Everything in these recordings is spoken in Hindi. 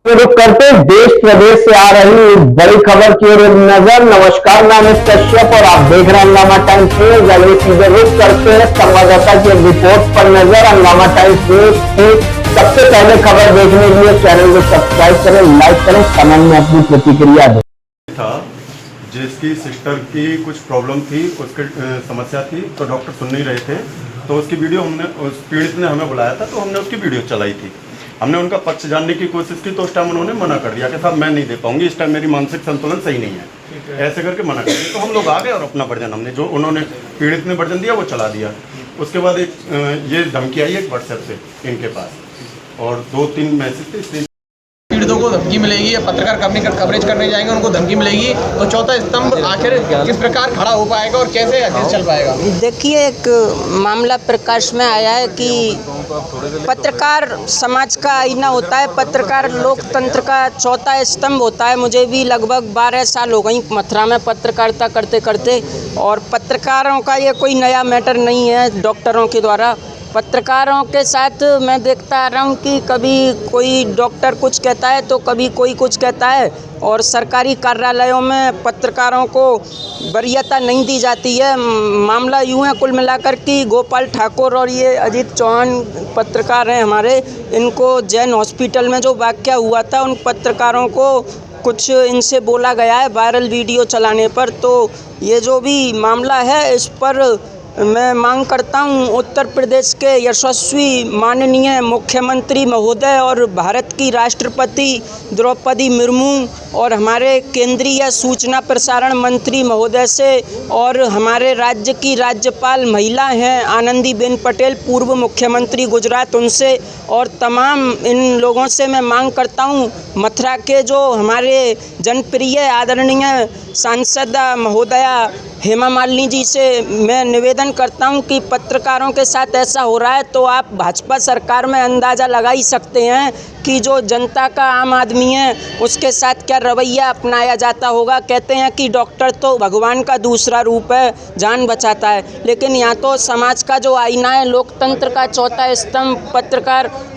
रुक करते देश प्रदेश से आ रही बड़ी खबर की ओर नजर। नमस्कार, मैं अमित कश्यप और आप देख रहे हैं हंगामा टाइम्स न्यूज। अगले सीधे रुक करते हैं संवाददाता की रिपोर्ट पर नजर। हंगामा टाइम्स न्यूज की सबसे पहले खबर देखने के लिए चैनल को सब्सक्राइब करें, लाइक करें, कमेंट में अपनी प्रतिक्रिया दें। था जिसकी सिस्टर की कुछ प्रॉब्लम थी, उसकी समस्या थी, तो डॉक्टर सुन नहीं रहे थे, तो उसकी वीडियो हमने, उस पीड़ित ने हमें बुलाया था, तो हमने उसकी वीडियो चलाई थी। हमने उनका पक्ष जानने की कोशिश की, तो उस टाइम उन्होंने मना कर दिया कि साहब मैं नहीं दे पाऊंगी, इस टाइम मेरी मानसिक संतुलन सही नहीं है, ऐसे करके मना कर दिया। तो हम लोग आ गए और अपना वर्जन हमने, जो उन्होंने पीड़ित ने वर्जन दिया वो चला दिया। उसके बाद एक ये धमकी आई एक व्हाट्सएप से इनके पास, और 2-3 मैसेज थे। पीड़ितों को धमकी मिलेगी, या पत्रकार कवरेज करने जाएंगे उनको धमकी मिलेगी, तो चौथा स्तंभ आखिर किस प्रकार खड़ा हो पाएगा और कैसे आगे चल पाएगा? देखिए, एक मामला प्रकाश में आया है कि पत्रकार समाज का आईना होता है, पत्रकार लोकतंत्र का चौथा स्तंभ होता है। मुझे भी लगभग 12 साल हो गई मथुरा में पत्रकारिता करते करते, और पत्रकारों का ये कोई नया मैटर नहीं है। डॉक्टरों के द्वारा पत्रकारों के साथ मैं देखता आ रहा हूँ कि कभी कोई डॉक्टर कुछ कहता है तो कभी कोई कुछ कहता है, और सरकारी कार्यालयों में पत्रकारों को वरीयता नहीं दी जाती है। मामला यूँ है कुल मिलाकर कि गोपाल ठाकुर और ये अजीत चौहान पत्रकार हैं हमारे, इनको जैन हॉस्पिटल में जो वाक़या हुआ था, उन पत्रकारों को कुछ इनसे बोला गया है वायरल वीडियो चलाने पर। तो ये जो भी मामला है, इस पर मैं मांग करता हूं उत्तर प्रदेश के यशस्वी माननीय मुख्यमंत्री महोदय और भारत की राष्ट्रपति द्रौपदी मुर्मू और हमारे केंद्रीय सूचना प्रसारण मंत्री महोदय से, और हमारे राज्य की राज्यपाल महिला हैं आनंदीबेन पटेल, पूर्व मुख्यमंत्री गुजरात, उनसे और तमाम इन लोगों से मैं मांग करता हूं, मथुरा के जो हमारे जनप्रिय आदरणीय सांसद महोदया हेमा मालिनी जी से मैं निवेदन करता हूं कि पत्रकारों के साथ ऐसा हो रहा है तो आप भाजपा सरकार में अंदाज़ा लगा ही सकते हैं कि जो जनता का आम आदमी है उसके साथ क्या रवैया अपनाया जाता होगा। कहते हैं कि डॉक्टर तो भगवान का दूसरा रूप है, जान बचाता है, लेकिन यहाँ तो समाज का जो आईना है, लोकतंत्र का चौथा स्तंभ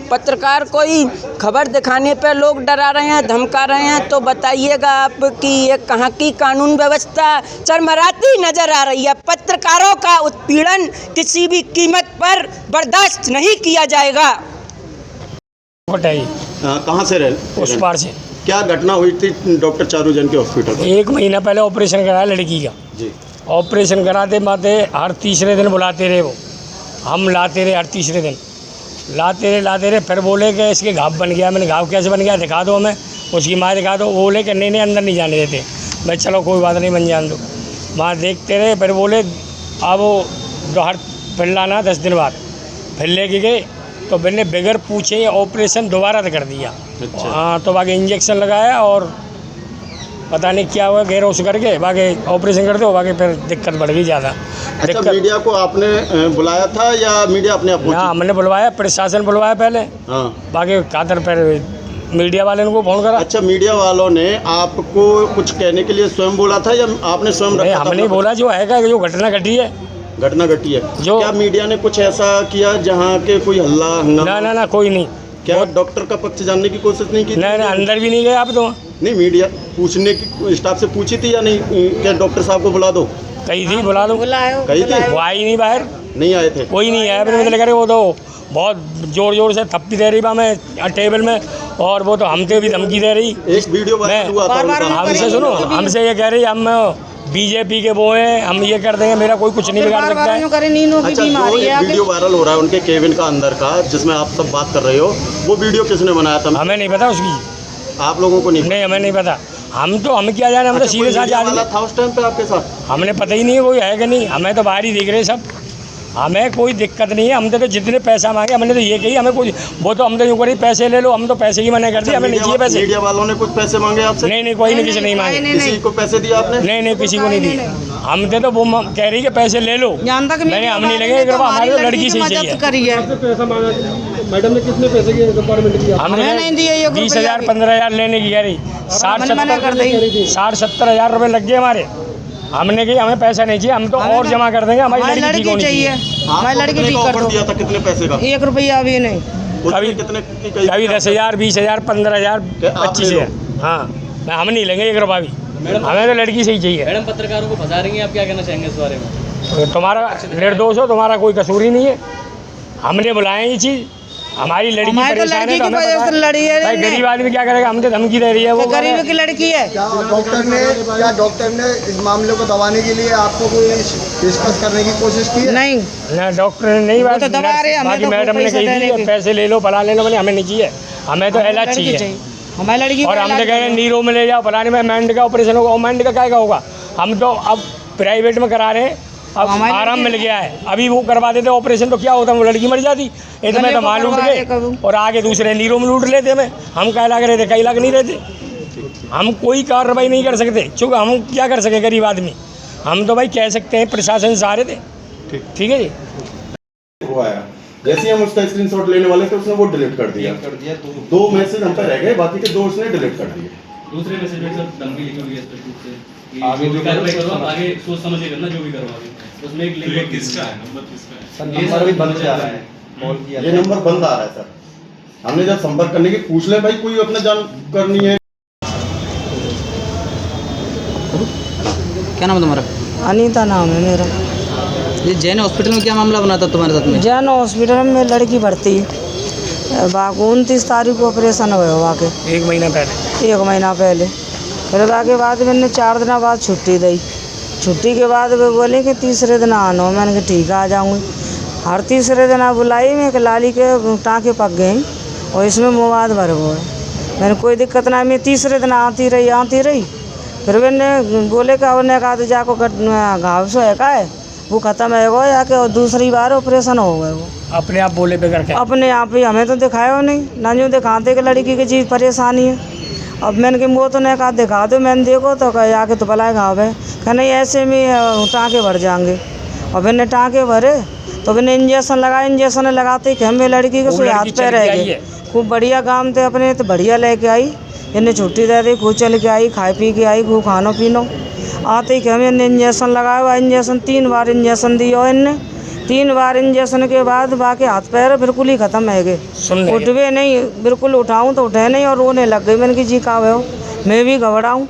पत्रकार कोई खबर दिखाने पर लोग डरा रहे हैं, धमका रहे हैं, तो बताइएगा आप कि ये कहाँ की कानून व्यवस्था चरमराती नजर आ रही है। पत्रकारों का उत्पीड़न किसी भी कीमत पर बर्दाश्त नहीं किया जाएगा। कहाँ से रहे? उस पार से। क्या घटना हुई थी डॉक्टर चारू जैन के हॉस्पिटल में? 1 महीना पहले ऑपरेशन कराया लड़की का जी। ऑपरेशन कराते माते हर तीसरे दिन बुलाते रहे, वो हम लाते रहे, हर तीसरे दिन लाते रहे। फिर बोले कि इसके घाव बन गया। मैंने घाव कैसे बन गया दिखा दो हमें, उसकी माँ दिखा दो। बोले कि नहीं अंदर नहीं जाने देते। मैं चलो कोई बात नहीं, बन जान दो। वहाँ देखते रहे, फिर बोले अब वो दोहर फिर लाना 10 दिन बाद। फिर लेके गए तो मैंने बगैर पूछे ऑपरेशन दोबारा कर दिया। अच्छा। हाँ, तो बाकी इंजेक्शन लगाया और पता नहीं क्या हुआ, गैर होश करके बाकी ऑपरेशन करते हो, बाकी फिर दिक्कत बढ़ गई ज़्यादा। अच्छा, मीडिया को आपने बुलाया था या मीडिया अपने आप? हाँ, हमने बुलवाया, प्रशासन बुलवाया पहले। हाँ, बाकी खातर फिर मीडिया वाले को फ़ोन करा। अच्छा, मीडिया वालों ने आपको कुछ कहने के लिए स्वयं बोला था या आपने स्वयं रखा था? हमने बोला जो है जो घटना घटी है जो। क्या मीडिया ने कुछ ऐसा किया जहाँ के कोई हल्ला हंगामा? ना कोई नहीं। क्या डॉक्टर का पक्ष जानने की कोशिश नहीं की? नहीं, अंदर भी नहीं गए आप तो। नहीं, मीडिया पूछने की स्टाफ से पूछी थी या नहीं? क्या डॉक्टर साहब को बुला दो? कही थी बुला दो, कही थी, वो आई नहीं, बाहर नहीं आए थे, कोई नहीं आया। फिर मतलब करे वो तो बहुत जोर से थप्पी दे रही बा मैं टेबल में, और वो तो हमसे भी धमकी दे रही। एक वीडियो वायरल हुआ था, हमसे सुनो, हमसे ये कह रही हम बीजेपी के वो हैं, हम ये कर देंगे, मेरा कोई कुछ नहीं बिगाड़ सकता है। अच्छा, जो वीडियो वायरल हो रहा है उनके केबिन का अंदर का, जिसमें आप सब बात कर रहे हो, वो वीडियो किसने बनाया था? हमें नहीं पता उसकी। आप लोगों को नहीं? हमें नहीं पता। हम क्या जाने, हम तो सीधे साथ आदमी था उस टाइम पे आपके साथ। हमने पता ही नहीं है कोई है कि नहीं, हमें तो बाहर ही दिख रहे सब, हमें कोई दिक्कत नहीं है। हमने तो जितने पैसा मांगे हमने तो ये कही, हमें कोई वो तो हम तो यूँ करी पैसे ले लो, हम तो पैसे ही मना कर दिए, हमें नहीं चाहिए पैसे। मीडिया वालों ने कुछ पैसे मांगे आपसे? नहीं, कोई नहीं, किसी नहीं मांगे। किसी को पैसे दिए आपने? नहीं, किसी को नहीं दिए। हम तो वो कह रही कि पैसे ले लो, मैंने हम नहीं लगे, हमारी तो लड़की से चाहिए। मैडम ने कितने पैसे के डिपार्टमेंट दिया? हमने 20,000 15,000 लेने की कह रही, 60-70 हज़ार रुपये लग गए हमारे। हमने कही हमें पैसा नहीं चाहिए, हम तो और जमा कर देंगे, हमारी लड़की ठीक होनी चाहिए। हमारी लड़की ठीक कर दो। दिया था कितने पैसे का? 1 रुपया भी नहीं। कभी कितने कभी 10,000, 20,000, 15,000, 25,000। हाँ, हम नहीं लेंगे 1 रुपया भी, हमें तो लड़की से ही चाहिए। मैडम पत्रकारों को फंसा रही हैं, आप क्या कहना चाहेंगे इस बारे में? तुम्हारा निर्दोष हो, तुम्हारा कोई कसूर ही नहीं है। हमने बुलाया ये चीज़, हमारी लड़की परेशान है तो हमें पता है। भाई गरीब आदमी क्या करेगा, हम तो धमकी दे रही है वो गरीब की लड़की है। क्या डॉक्टर ने इस मामले को दबाने के लिए आपको कोई डिस्कस करने की कोशिश की है? नहीं, ना डॉक्टर ने नहीं बात, तो दबा रहे, हमें बाकी तो मैडम ने पैसे कही देने थी के। पैसे ले लो, फला ले लो, मैंने हमें नहीं चाहिए, हमें तो इलाज चाहिए। हमारी लड़की और हम तो कह रहे हैं नीरो में ले जाओ, फलाने में माइंड का ऑपरेशन होगा, माइंड का क्या होगा। हम तो अब प्राइवेट में करा रहे हैं, अब आराम मिल गया है। अभी वो करवा देते ऑपरेशन तो क्या होता, वो लड़की मर जाती। इतने तो माल लूट गए और आगे दूसरे नीरो में लूट लेते हमें। हम क्या लग रहे थे, कई लाख नहीं रहते। हम कोई कार्रवाई नहीं कर सकते, चूँकि हम क्या कर सके गरीब आदमी। हम तो भाई कह सकते हैं प्रशासन से आ रहे थे। ठीक है जी। वो आया, जैसे ही हम उसका स्क्रीनशॉट लेने वाले थे उसने वो डिलीट कर दिया। 2 मैसेज हम पे रह गए, बाकी के 2 उसने डिलीट कर दिए। दूसरे मैसेज में सब धमकी लिखी हुई है स्पष्ट रूप से कि आगे जो कार्रवाई करो, आप आगे सोच समझ के करना, जो भी करो आगे। उसमें एक लिंक किसका है, नंबर किसका है? सर नंबर भी बंद आ रहा है, कॉल किया ये नंबर बंद आ रहा है सर। हमने जब संपर्क करने की पूछ ले भाई, कोई अपना जान करनी है। क्या नाम है तुम्हारा? अनीता नाम है मेरा। ये जैन हॉस्पिटल में क्या मामला बना था तुम्हारे साथ में? जैन हॉस्पिटल में लड़की भर्ती है। 29 तारीख को ऑपरेशन हुआ वहाँ के, 1 महीना पहले। 1 महीना पहले। फिर के बाद मैंने 4 दिन बाद छुट्टी दी। छुट्टी के बाद वे बोले कि तीसरे दिन आना। मैंने कहा ठीक है आ जाऊँगी। हर तीसरे दिन आप बुलाई, मैं लाली के टाँके पक गए और इसमें मुवाद भर हुआ है। मैंने कोई दिक्कत ना, मैं तीसरे दिन आती रही। फिर मैंने बोले कि उन्हें कहा तो जाको घाव से है का है वो ख़त्म है गो या कि और दूसरी बार ऑपरेशन हो गए। वो अपने आप बोले पे करके अपने आप ही, हमें तो दिखाया नहीं ना, जो दिखाते कि लड़की की चीज़ परेशानी है। अब मैंने कि वो तो नहीं कहा दिखा दो, मैंने देखो तो कहा आके तो भला घाव है, कहा नहीं ऐसे में टाँके भर जाएंगे। और मैंने टाँके भरे तो मैंने इंजेक्शन लगाया। इंजेक्शन लगाते कि हमें लड़की के सुई हाथ पे रह गए। खूब बढ़िया काम थे अपने, तो बढ़िया लेके आई। इन्हें छुट्टी दे दी, खूब चल के आई, खाए पी के आई, खूब खानो पीनो। आते ही कि हमें इंजेक्शन लगाया। इंजेक्शन 3 बार इंजेक्शन दिया इनने। 3 बार इंजेक्शन के बाद बाकी हाथ पैर बिल्कुल ही ख़त्म है गए, उठवे नहीं। बिल्कुल उठाऊँ तो उठे नहीं और रोने लग गई। मैंने कि जी का हो, मैं भी घबराऊँ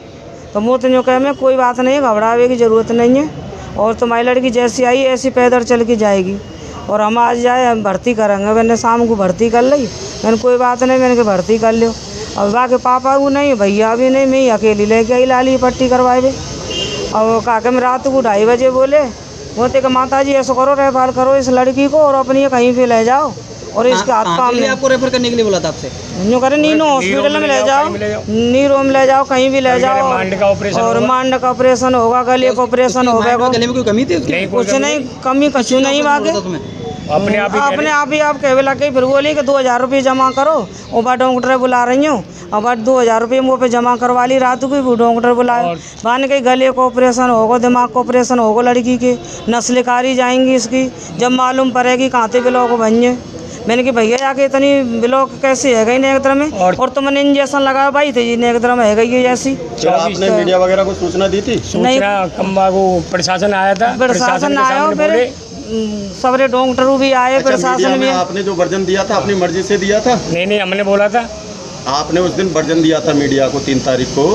तो मुँह तो जो कह मैं कोई बात नहीं, घबरावे की ज़रूरत नहीं है। और तुम्हारी लड़की जैसी आई ऐसी पैदल चल के जाएगी और हम आज जाए हम भर्ती करेंगे। मैंने शाम को भर्ती कर ली। मैंने कोई बात नहीं, मैंने कि भर्ती कर लो। और बाकी पापा वो नहीं, भैया भी नहीं, मैं ही अकेली लेके आई लाली पट्टी करवाए। और कहा कि मैं रात को 2:30 बजे बोले वो तो माता जी ऐसा करो, रेफर करो इस लड़की को और अपनी कहीं पे ले जाओ और इसके हाथ पाँव में। आपको रेफर करने के लिए बोला था आपसे? यूँ करे नीनो हॉस्पिटल में ले जाओ, नीरो में ले जाओ, कहीं भी ले जाओ। और मांड का ऑपरेशन होगा, गले का ऑपरेशन होगा। गले में कोई कमी थी उसकी? कुछ नहीं, कमी कछु नहीं। बाकी अपने आप ही आप कहे लगे। फिर बोली कि 2,000 रुपये जमा करो। और बा डॉक्टर बुला रही हूँ और बा 2,000 रुपये मुँह पे जमा करवा ली। रात को भी डॉक्टर बुलाए, बान के गले का ऑपरेशन होगा, दिमाग का ऑपरेशन होगा लड़की के, नस्ल कारी जाएंगी इसकी। जब मालूम पड़ेगी कांते ब्लॉक बनिए। मैंने कि भैया जाके इतनी ब्लॉक कैसे है गई नेत्र में और तुमने इंजेक्शन लगाया भाई थे जी नेत्र में है गई जैसी। आपने मीडिया वगैरह को सूचना दी थी? नहीं, कम्बा को प्रशासन आया था, प्रशासन आया, फिर सबरे डॉक्टर भी आए। अच्छा, प्रशासन में आपने जो वर्जन दिया था अपनी मर्जी से दिया था? नहीं, हमने बोला था। आपने उस दिन वर्जन दिया था मीडिया को 3 तारीख को,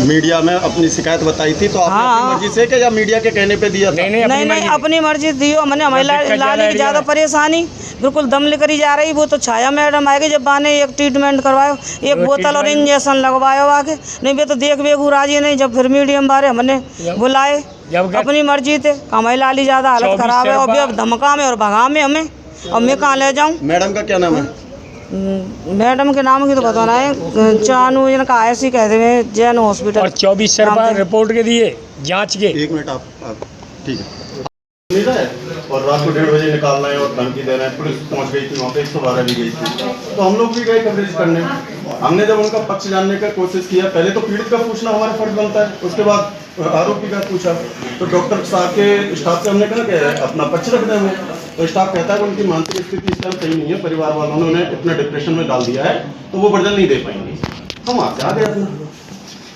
मीडिया में अपनी शिकायत बताई थी, तो आपने अपनी मर्जी से या मीडिया के कहने पे दिया था? नहीं, अपनी मर्जी दी। मैंने हमारी लाली की ज़्यादा परेशानी बिल्कुल दम लेकर जा रही। वो तो छाया मैडम आएगी जब बाने एक ट्रीटमेंट करवायो, एक बोतल और इंजेक्शन लगवायो आके। नहीं वे तो देख बेगू राजी नहीं। जब फिर मीडियम बारे हमने बुलाए, अपनी मर्जी थे। हमारी लाली ज़्यादा हालत ख़राब है और अब धमका में और भगा में हमें, और मैं कहाँ ले जाऊँ। मैडम का क्या नाम है? मैडम के नाम की तो बताना है, चानू जिनका ऐसी कहते हैं जैन हॉस्पिटल। और 24 रुपये रिपोर्ट के दिए जांच के। 1 मिनट आप ठीक है। और रात को 1:30 बजे निकालना है और धमकी दे रहे हैं। पुलिस पहुंच गई थी वहाँ पे, 112 भी गई थी। तो हम लोग भी गए कवरेज करने। हमने जब उनका पक्ष जानने का कोशिश किया, पहले तो पीड़ित का पूछना हमारा फर्ज बनता है, उसके बाद आरोपी का पूछा। तो डॉक्टर साहब के स्टाफ से हमने कहा कि अपना पक्ष रख दें। तो स्टाफ कहता है कि उनकी मानसिक स्थिति इस टाइम सही नहीं है, परिवार वालों ने उन्हें इतना डिप्रेशन में डाल दिया है तो वो वर्जन नहीं दे पाएंगे। हम आपसे आ गए अपना।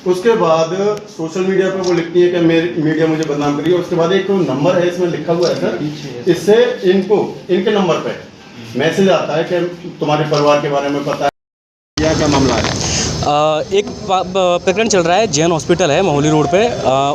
उसके बाद सोशल मीडिया पे वो लिखती है कि मेरी मीडिया मुझे बदनाम करी है। उसके बाद एक नंबर है इसमें लिखा हुआ है सर, इससे इनको इनके नंबर पे मैसेज आता है कि तुम्हारे परिवार के बारे में पता है। क्या मामला है? एक प्रकरण चल रहा है, जैन हॉस्पिटल है मोहाली रोड पे,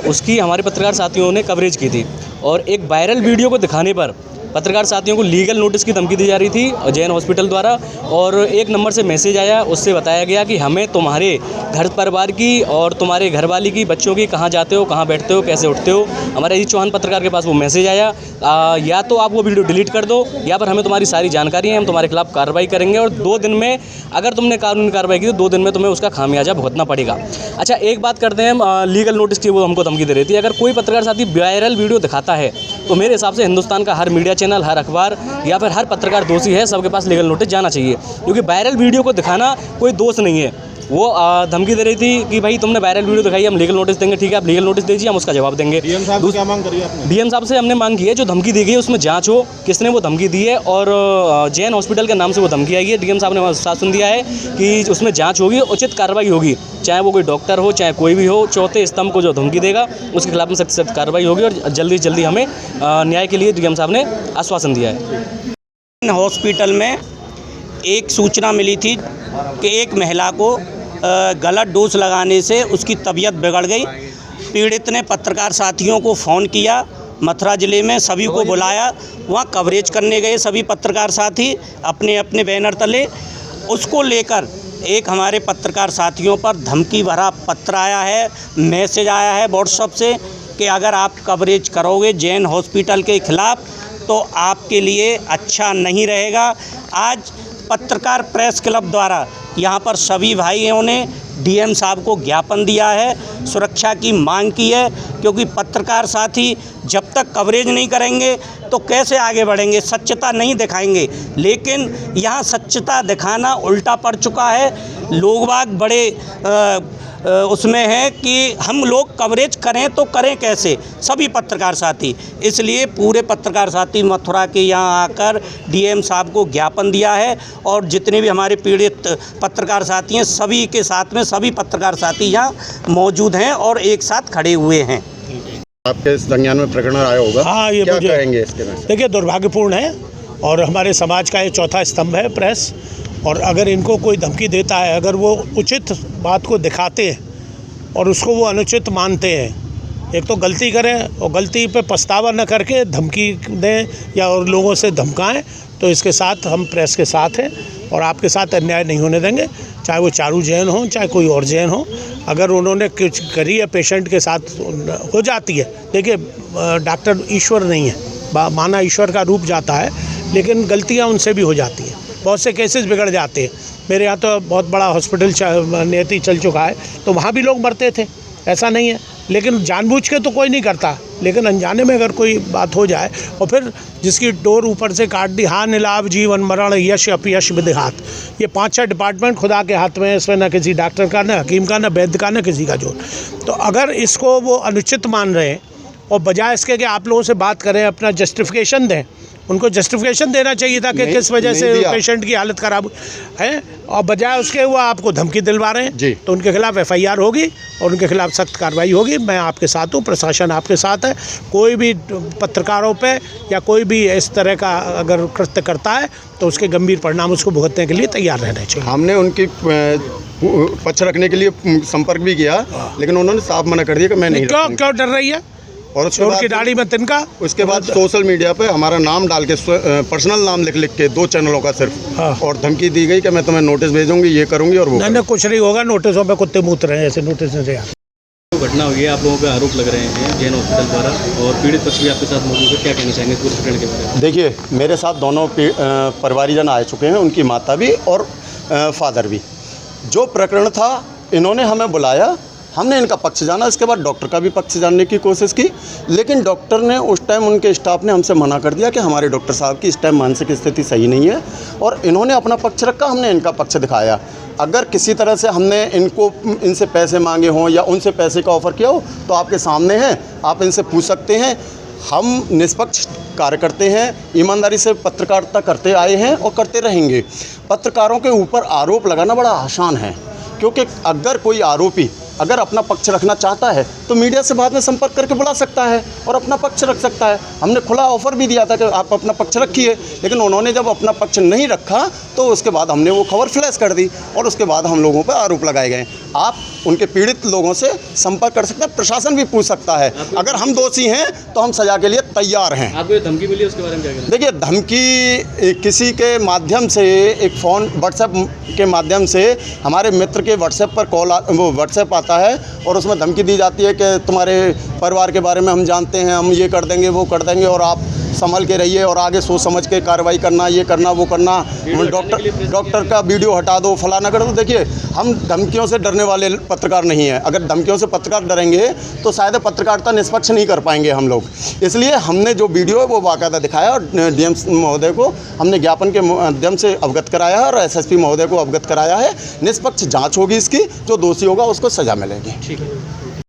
उसकी हमारे पत्रकार साथियों ने कवरेज की थी और एक वायरल वीडियो को दिखाने पर पत्रकार साथियों को लीगल नोटिस की धमकी दी जा रही थी जैन हॉस्पिटल द्वारा। और एक नंबर से मैसेज आया, उससे बताया गया कि हमें तुम्हारे घर परिवार की और तुम्हारे घरवाली की, बच्चों की, कहाँ जाते हो, कहाँ बैठते हो, कैसे उठते हो, हमारे अजीत चौहान पत्रकार के पास वो मैसेज आया। या तो आप वो वीडियो डिलीट कर दो या फिर हमें तुम्हारी सारी जानकारी है, हम तुम्हारे खिलाफ कार्रवाई करेंगे और 2 दिन में, अगर तुमने कानूनी कार्रवाई की तो 2 दिन में तुम्हें उसका खामियाजा भुगतना पड़ेगा। अच्छा, एक बात करते हैं, लीगल नोटिस की वो हमको धमकी दे रही थी। अगर कोई पत्रकार साथी वायरल वीडियो दिखाता है तो मेरे हिसाब से हिंदुस्तान का हर मीडिया चैनल, हर अखबार या फिर हर पत्रकार दोषी है, सबके पास लीगल नोटिस जाना चाहिए, क्योंकि वायरल वीडियो को दिखाना कोई दोष नहीं है। वो धमकी दे रही थी कि भाई तुमने वायरल वीडियो दिखाई, हम लीगल नोटिस देंगे। ठीक है, आप लीगल नोटिस दीजिए, हम उसका जवाब देंगे। डीएम साहब को क्या मांग करी आपने? डीएम साहब से हमने मांग की है, जो धमकी दी गई है उसमें जांच हो, किसने वो धमकी दी है और जैन हॉस्पिटल के नाम से वो धमकी आई है। डीएम साहब ने आश्वासन दिया है कि उसमें जांच होगी, उचित कार्रवाई होगी, चाहे वो कोई डॉक्टर हो, चाहे कोई भी हो। चौथे स्तंभ को जो धमकी देगा उसके खिलाफ में सख्त सख्त कार्रवाई होगी और जल्दी से जल्दी हमें न्याय के लिए डीएम साहब ने आश्वासन दिया है। हॉस्पिटल में एक सूचना मिली थी कि एक महिला को गलत डोज लगाने से उसकी तबीयत बिगड़ गई। पीड़ित ने पत्रकार साथियों को फ़ोन किया, मथुरा ज़िले में सभी को बुलाया, वहाँ कवरेज करने गए सभी पत्रकार साथी अपने अपने बैनर तले। उसको लेकर एक हमारे पत्रकार साथियों पर धमकी भरा पत्र आया है, मैसेज आया है व्हाट्सएप से कि अगर आप कवरेज करोगे जैन हॉस्पिटल के ख़िलाफ़ तो आपके लिए अच्छा नहीं रहेगा। आज पत्रकार प्रेस क्लब द्वारा यहाँ पर सभी भाइयों ने डीएम साहब को ज्ञापन दिया है, सुरक्षा की मांग की है, क्योंकि पत्रकार साथी जब तक कवरेज नहीं करेंगे तो कैसे आगे बढ़ेंगे, सच्चता नहीं दिखाएंगे। लेकिन यहाँ सच्चता दिखाना उल्टा पड़ चुका है। लोग बाग बड़े उसमें है कि हम लोग कवरेज करें तो करें कैसे, सभी पत्रकार साथी। इसलिए पूरे पत्रकार साथी मथुरा के यहाँ आकर डीएम साहब को ज्ञापन दिया है और जितने भी हमारे पीड़ित पत्रकार साथी हैं सभी के साथ में सभी पत्रकार साथी यहाँ मौजूद हैं और एक साथ खड़े हुए हैं। आपके इस संज्ञान में प्रकरण आया होगा, हाँ, ये क्या मुझे कहेंगे इसके में? देखिए, दुर्भाग्यपूर्ण है और हमारे समाज का ये चौथा स्तंभ है प्रेस। और अगर इनको कोई धमकी देता है, अगर वो उचित बात को दिखाते हैं और उसको वो अनुचित मानते हैं, एक तो गलती करें और गलती पे पछतावा न करके धमकी दें या और लोगों से धमकाएं, तो इसके साथ हम प्रेस के साथ हैं और आपके साथ अन्याय नहीं होने देंगे। चाहे वो चारू जैन हो, चाहे कोई और जैन हो, अगर उन्होंने कुछ करी है पेशेंट के साथ हो जाती है। देखिए, डॉक्टर ईश्वर नहीं है, माना ईश्वर का रूप जाता है, लेकिन गलतियां उनसे भी हो जाती हैं। बहुत से केसेस बिगड़ जाते हैं। मेरे यहाँ तो बहुत बड़ा हॉस्पिटल नियति चल चुका है, तो वहाँ भी लोग मरते थे, ऐसा नहीं है। लेकिन जानबूझ के तो कोई नहीं करता, लेकिन अनजाने में अगर कोई बात हो जाए और फिर जिसकी डोर ऊपर से काट दी, हाँ निलाभ जीवन मरण यश अपयश विधिहात, ये 5-6 डिपार्टमेंट खुदा के हाथ में है। इसमें न किसी डॉक्टर का, न हकीम का, न वैद्य का, न किसी का जोर। तो अगर इसको वो अनुचित मान रहे हैं और बजाय इसके कि आप लोगों से बात करें, अपना जस्टिफिकेशन दें, उनको जस्टिफिकेशन देना चाहिए था कि किस वजह से पेशेंट की हालत ख़राब है, और बजाय उसके वो आपको धमकी दिलवा रहे हैं। तो उनके खिलाफ एफआईआर होगी और उनके खिलाफ सख्त कार्रवाई होगी। मैं आपके साथ हूँ, प्रशासन आपके साथ है। कोई भी पत्रकारों पे या कोई भी इस तरह का अगर कृत्य करता है तो उसके गंभीर परिणाम उसको भुगतने के लिए तैयार रहना चाहिए। हमने उनकी पक्ष रखने के लिए संपर्क भी किया, लेकिन उन्होंने साफ मना कर दिया कि मैं नहीं। क्यों डर रही है? और चोर की दाढ़ी में तिनका। उसके बाद सोशल मीडिया पे हमारा नाम डाल के, पर्सनल नाम लिख के 2 चैनलों का सिर्फ, हाँ। और धमकी दी गई कि मैं तुम्हें नोटिस भेजूंगी, ये करूंगी और वो नहीं, कुछ नहीं होगा। नोटिसों पे कुत्ते मूत रहे हैं, ऐसे नोटिस नहीं दिया। घटना हुई है, आप लोगों पे आरोप लग रहे हैं जैन हॉस्पिटल द्वारा, और पीड़ित पक्ष भी आपके साथ मौजूद है, क्या कहना चाहेंगे पूरे प्रकरण के बारे में? देखिए, मेरे साथ दोनों परिवारीजन आ चुके हैं, उनकी माता भी और फादर भी। जो प्रकरण था, इन्होंने हमें बुलाया, हमने इनका पक्ष जाना, इसके बाद डॉक्टर का भी पक्ष जानने की कोशिश की, लेकिन डॉक्टर ने उस टाइम, उनके स्टाफ ने हमसे मना कर दिया कि हमारे डॉक्टर साहब की इस टाइम मानसिक स्थिति सही नहीं है, और इन्होंने अपना पक्ष रखा, हमने इनका पक्ष दिखाया। अगर किसी तरह से हमने इनसे पैसे मांगे हों या उनसे पैसे का ऑफ़र किया हो तो आपके सामने है, आप इनसे पूछ सकते हैं। हम निष्पक्ष कार्य करते हैं, ईमानदारी से पत्रकारिता करते आए हैं और करते रहेंगे। पत्रकारों के ऊपर आरोप लगाना बड़ा आसान है, क्योंकि अगर कोई आरोपी अगर अपना पक्ष रखना चाहता है तो मीडिया से बाद में संपर्क करके बुला सकता है और अपना पक्ष रख सकता है। हमने खुला ऑफर भी दिया था कि आप अपना पक्ष रखिए, लेकिन उन्होंने जब अपना पक्ष नहीं रखा तो उसके बाद हमने वो खबर फ्लैश कर दी और उसके बाद हम लोगों पर आरोप लगाए गए। आप उनके पीड़ित लोगों से संपर्क कर सकते हैं, प्रशासन भी पूछ सकता है। अगर हम दोषी हैं तो हम सजा के लिए तैयार हैं। आपको ये धमकी मिली, उसके बारे में क्या कहना? देखिए, धमकी किसी के माध्यम से, एक फ़ोन व्हाट्सएप के माध्यम से हमारे मित्र के व्हाट्सएप पर वो व्हाट्सएप आता है और उसमें धमकी दी जाती है कि तुम्हारे परिवार के बारे में हम जानते हैं, हम ये कर देंगे वो कर देंगे और आप संभल के रहिए और आगे सोच समझ के कार्रवाई करना, ये करना वो करना, डॉक्टर का वीडियो हटा दो, फलाना कर दो। देखिए, हम धमकियों से डरने वाले पत्रकार नहीं हैं। अगर धमकियों से पत्रकार डरेंगे तो शायद पत्रकारिता निष्पक्ष नहीं कर पाएंगे हम लोग। इसलिए हमने जो वीडियो है वो बाकायदा दिखाया और डीएम महोदय को हमने ज्ञापन के माध्यम से अवगत कराया है और एसएसपी महोदय को अवगत कराया है। निष्पक्ष जाँच होगी इसकी, जो दोषी होगा उसको सज़ा मिलेगी। ठीक है।